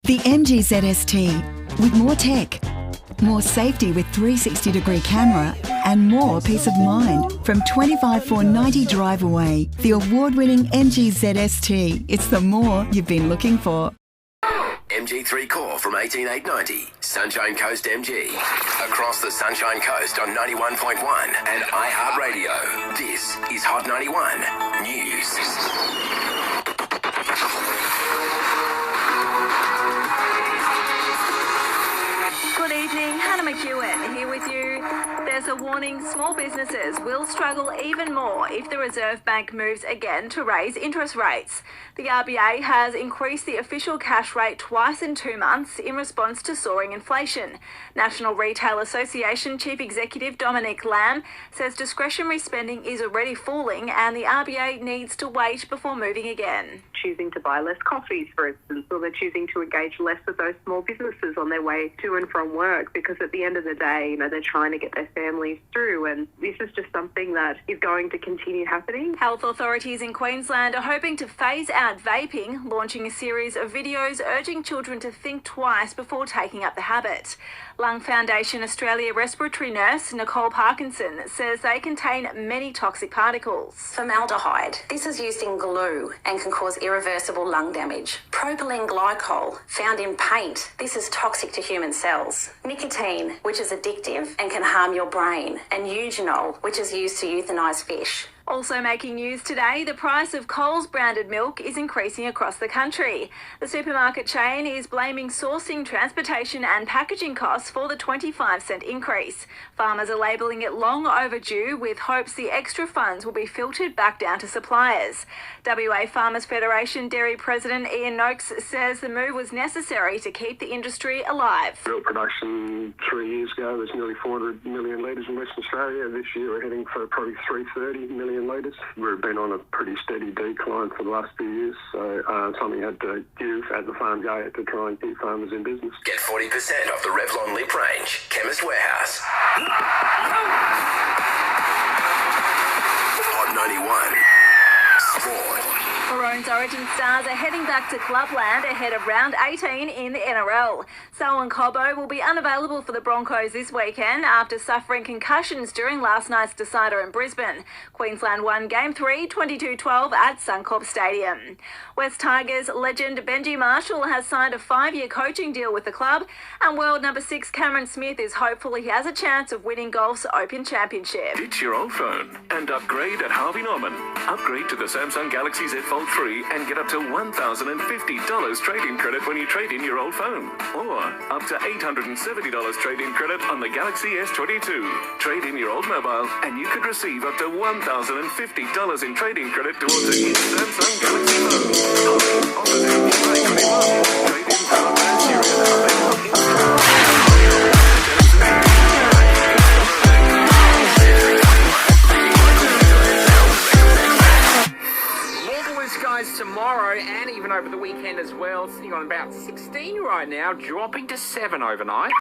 The MG ZST, with more tech, more safety with 360-degree camera, and more peace of mind. From 25,490 drive away, the award-winning MG ZST. It's the more you've been looking for. MG3 Core from 18890, Sunshine Coast MG. Across the Sunshine Coast on 91.1 and iHeartRadio. This is Hot 91 News. Good evening, Hannah McEwan here with you. There's a warning: small businesses will struggle even more if the Reserve Bank moves again to raise interest rates. The RBA has increased the official cash rate twice in 2 months in response to soaring inflation. National Retail Association Chief Executive Dominic Lamb says discretionary spending is already falling and the RBA needs to wait before moving again. Choosing to buy less coffees, for instance, or they're choosing to engage less with those small businesses on their way to and from work, because at the end of the day, they're trying to get their families through, and this is just something that is going to continue happening. Health authorities in Queensland are hoping to phase out vaping, launching a series of videos urging children to think twice before taking up the habit. Lung Foundation Australia respiratory nurse Nicole Parkinson says they contain many toxic particles. Formaldehyde. This is used in glue and can cause irreversible lung damage. Propylene glycol, found in paint. This is toxic to human cells. Nicotine, which is addictive and can harm your brain. And eugenol, which is used to euthanize fish. Also making news today, the price of Coles branded milk is increasing across the country. The supermarket chain is blaming sourcing, transportation and packaging costs for the 25-cent increase. Farmers are labelling it long overdue, with hopes the extra funds will be filtered back down to suppliers. WA Farmers Federation Dairy President Ian Noakes says the move was necessary to keep the industry alive. Milk production 3 years ago was nearly 400 million litres in Western Australia. This year we're heading for probably 330 million litres. We've been on a pretty steady decline for the last few years, so something had to give at the farm gate to try and keep farmers in business. Get 40% off the Revlon Lip range, Chemist Warehouse. Hot 91 Sport. Maroons Origin stars are heading back to Clubland ahead of round 18 in the NRL. Selwyn Cobbo will be unavailable for the Broncos this weekend after suffering concussions during last night's decider in Brisbane. Queensland won Game 3, 22-12 at Suncorp Stadium. West Tigers legend Benji Marshall has signed a 5-year coaching deal with the club, and world number 6 Cameron Smith is hopeful he has a chance of winning golf's Open Championship. Ditch your old phone and upgrade at Harvey Norman. Upgrade to the Samsung Galaxy Z Fold 3 and get up to $1,050 trade-in credit when you trade in your old phone. Or up to $870 trade-in credit on the Galaxy S22. Trade in your old mobile and you could receive up to $1,050 in trade-in credit towards a new Samsung Galaxy phone. Offers in July 21. Trade-in for skies tomorrow and even over the weekend as well, sitting on about 16 right now, dropping to 7 overnight.